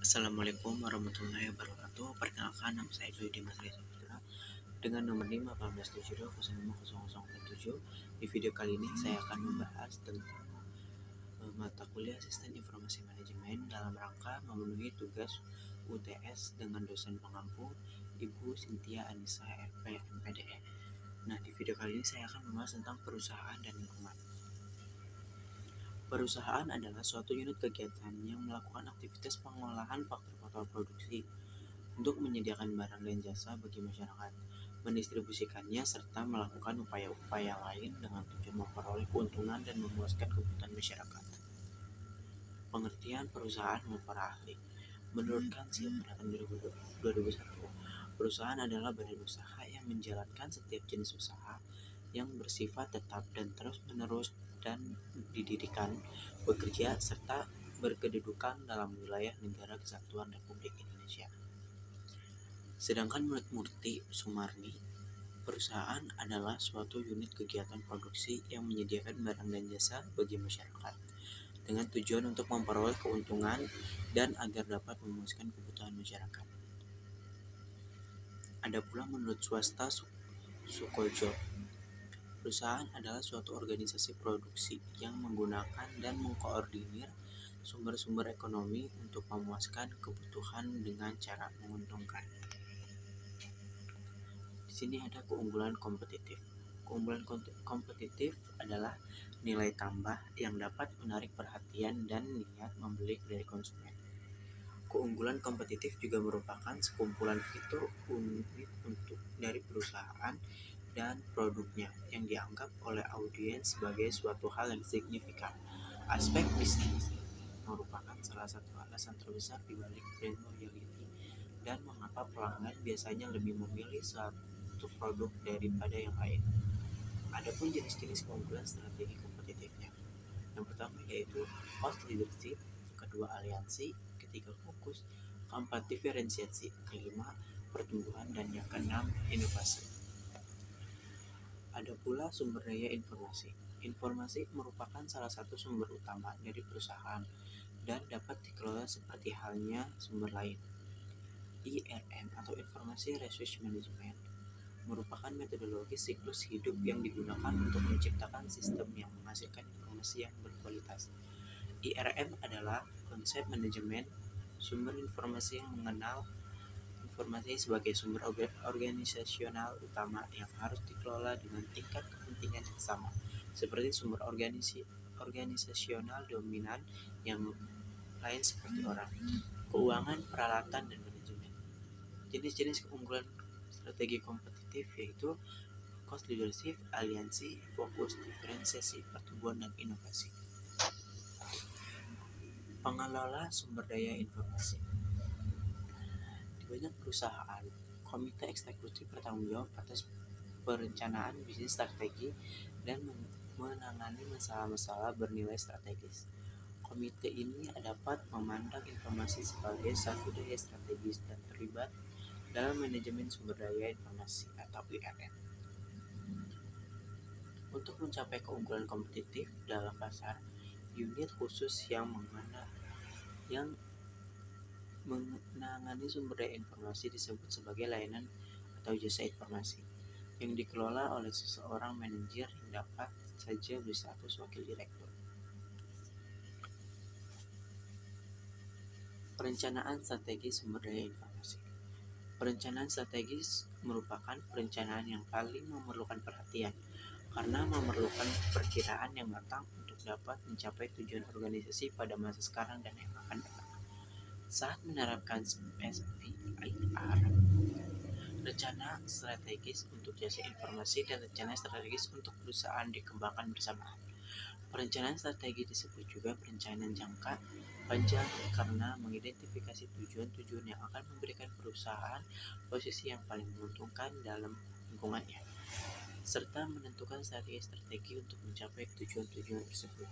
Assalamualaikum warahmatullahi wabarakatuh. Perkenalkan, nama saya Dwi Dimas Reza Putra dengan nomor 5 1872 Di video kali ini saya akan membahas tentang mata kuliah Sistem Informasi Manajemen dalam rangka memenuhi tugas UTS dengan dosen pengampu Ibu Cynthia Anissa RP MPDE. Nah, di video kali ini saya akan membahas tentang perusahaan dan lingkungan. Perusahaan adalah suatu unit kegiatan yang melakukan aktivitas pengolahan faktor-faktor produksi untuk menyediakan barang dan jasa bagi masyarakat, mendistribusikannya, serta melakukan upaya-upaya lain dengan tujuan memperoleh keuntungan dan memuaskan kebutuhan masyarakat. Pengertian perusahaan menurut para ahli. Menurut Kansil pada tahun 2001, perusahaan adalah badan usaha yang menjalankan setiap jenis usaha yang bersifat tetap dan terus-menerus dan didirikan, bekerja, serta berkedudukan dalam wilayah Negara Kesatuan Republik Indonesia. Sedangkan menurut Murti Sumarni, perusahaan adalah suatu unit kegiatan produksi yang menyediakan barang dan jasa bagi masyarakat dengan tujuan untuk memperoleh keuntungan dan agar dapat memuaskan kebutuhan masyarakat. Ada pula menurut swasta Sukojo, perusahaan adalah suatu organisasi produksi yang menggunakan dan mengkoordinir sumber-sumber ekonomi untuk memuaskan kebutuhan dengan cara menguntungkan. Di sini ada keunggulan kompetitif. Keunggulan kompetitif adalah nilai tambah yang dapat menarik perhatian dan niat membeli dari konsumen. Keunggulan kompetitif juga merupakan sekumpulan fitur unik dari perusahaan dan produknya yang dianggap oleh audiens sebagai suatu hal yang signifikan. Aspek bisnis merupakan salah satu alasan terbesar dibalik brand loyalty dan mengapa pelanggan biasanya lebih memilih satu produk daripada yang lain. Adapun jenis-jenis keunggulan strategi kompetitifnya. Yang pertama yaitu cost leadership, kedua aliansi, ketiga fokus, keempat diferensiasi, kelima pertumbuhan, dan yang keenam inovasi. Ada pula sumber daya informasi. Informasi merupakan salah satu sumber utama dari perusahaan dan dapat dikelola seperti halnya sumber lain. IRM atau Informasi Resource Management merupakan metodologi siklus hidup yang digunakan untuk menciptakan sistem yang menghasilkan informasi yang berkualitas. IRM adalah konsep manajemen sumber informasi yang mengenal informasi sebagai sumber organisasional utama yang harus dikelola dengan tingkat kepentingan yang sama, seperti sumber organisasional dominan yang lain seperti orang, keuangan, peralatan, dan manajemen. Jenis-jenis keunggulan strategi kompetitif yaitu cost leadership, aliansi, fokus, diferensiasi, pertumbuhan, dan inovasi. Pengelola sumber daya informasi. Di banyak perusahaan, komite eksekutif bertanggung jawab atas perencanaan bisnis strategi dan menangani masalah-masalah bernilai strategis. Komite ini dapat memandang informasi sebagai satu daya strategis dan terlibat dalam manajemen sumber daya informasi atau IRM. Untuk mencapai keunggulan kompetitif dalam pasar, unit khusus yang menangani sumber daya informasi disebut sebagai layanan atau jasa informasi yang dikelola oleh seseorang manajer yang dapat saja berstatus wakil direktur. Perencanaan strategi sumber daya informasi. Perencanaan strategis merupakan perencanaan yang paling memerlukan perhatian karena memerlukan perkiraan yang matang untuk dapat mencapai tujuan organisasi pada masa sekarang dan yang akan datang. Saat menerapkan SPIR, rencana strategis untuk jasa informasi dan rencana strategis untuk perusahaan dikembangkan bersamaan. Perencanaan strategi disebut juga perencanaan jangka panjang karena mengidentifikasi tujuan-tujuan yang akan memberikan perusahaan posisi yang paling menguntungkan dalam lingkungannya, serta menentukan strategi untuk mencapai tujuan-tujuan tersebut.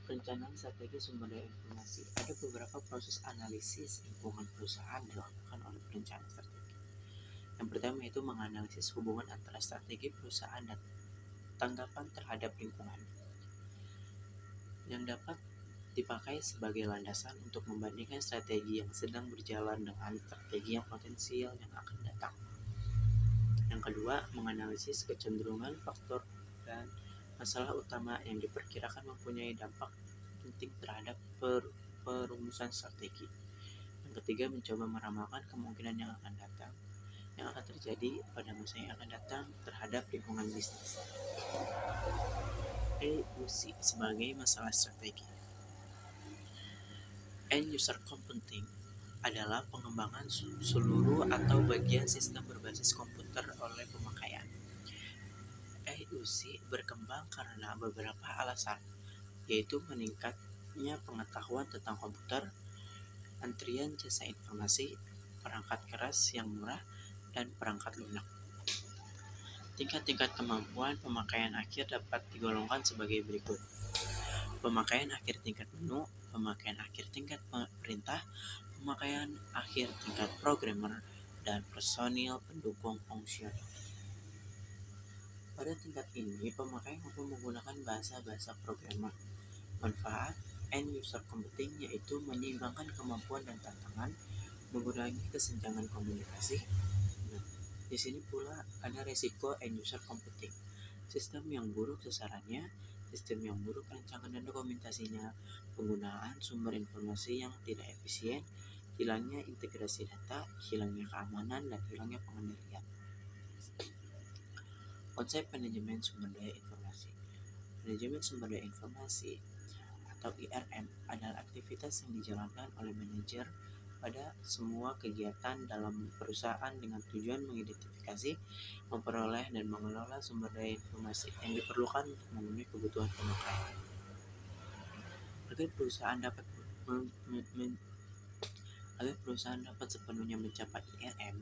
Perencanaan strategi sumber daya informasi. Ada beberapa proses analisis lingkungan perusahaan dilakukan oleh perencanaan strategi. Yang pertama yaitu menganalisis hubungan antara strategi perusahaan dan tanggapan terhadap lingkungan yang dapat dipakai sebagai landasan untuk membandingkan strategi yang sedang berjalan dengan strategi yang potensial yang akan datang. Yang kedua, menganalisis kecenderungan faktor dan masalah utama yang diperkirakan mempunyai dampak penting terhadap perumusan strategi. Yang ketiga, mencoba meramalkan kemungkinan yang akan terjadi pada masa yang akan datang terhadap lingkungan bisnis. EUC sebagai masalah strategi. End user computing adalah pengembangan seluruh atau bagian sistem berbasis komputer oleh pemakaian. EUC berkembang karena beberapa alasan, yaitu meningkatnya pengetahuan tentang komputer, antrian jasa informasi, perangkat keras yang murah, dan perangkat lunak. Tingkat-tingkat kemampuan pemakaian akhir dapat digolongkan sebagai berikut: pemakaian akhir tingkat menu, pemakaian akhir tingkat perintah, pemakaian akhir tingkat programmer, dan personil pendukung fungsional. Pada tingkat ini, pemakai mampu menggunakan bahasa-bahasa programmer. Manfaat end user computing yaitu menyeimbangkan kemampuan dan tantangan, mengurangi kesenjangan komunikasi. Nah, di sini pula ada resiko end user computing. Sistem yang buruk sasarannya, sistem yang buruk rancangan dan dokumentasinya, penggunaan sumber informasi yang tidak efisien, hilangnya integrasi data, hilangnya keamanan, dan hilangnya pengendalian. Konsep manajemen sumber daya informasi. Manajemen sumber daya informasi atau IRM adalah aktivitas yang dijalankan oleh manajer pada semua kegiatan dalam perusahaan dengan tujuan mengidentifikasi, memperoleh, dan mengelola sumber daya informasi yang diperlukan untuk memenuhi kebutuhan pemakai. Agar perusahaan dapat sepenuhnya mencapai IRM,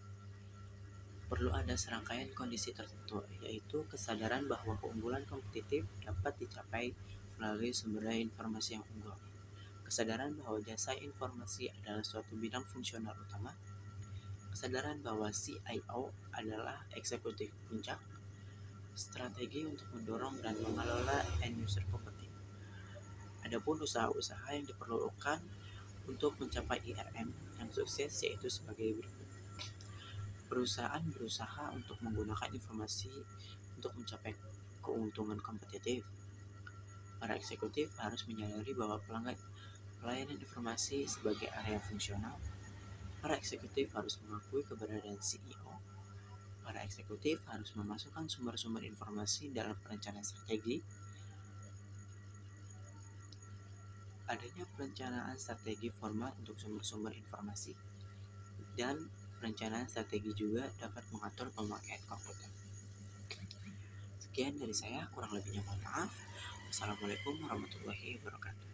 perlu ada serangkaian kondisi tertentu, yaitu kesadaran bahwa keunggulan kompetitif dapat dicapai melalui sumber daya informasi yang unggul, kesadaran bahwa jasa informasi adalah suatu bidang fungsional utama, kesadaran bahwa CIO adalah eksekutif puncak, strategi untuk mendorong dan mengelola end user computing. Adapun usaha-usaha yang diperlukan untuk mencapai IRM yang sukses yaitu sebagai berikut. Perusahaan berusaha untuk menggunakan informasi untuk mencapai keuntungan kompetitif. Para eksekutif harus menyadari bahwa pelayanan informasi sebagai area fungsional. Para eksekutif harus mengakui keberadaan CEO. Para eksekutif harus memasukkan sumber-sumber informasi dalam perencanaan strategi. Adanya perencanaan strategi formal untuk sumber-sumber informasi, dan perencanaan strategi juga dapat mengatur pemakaian komputer. Sekian dari saya, kurang lebihnya mohon maaf. Wassalamualaikum warahmatullahi wabarakatuh.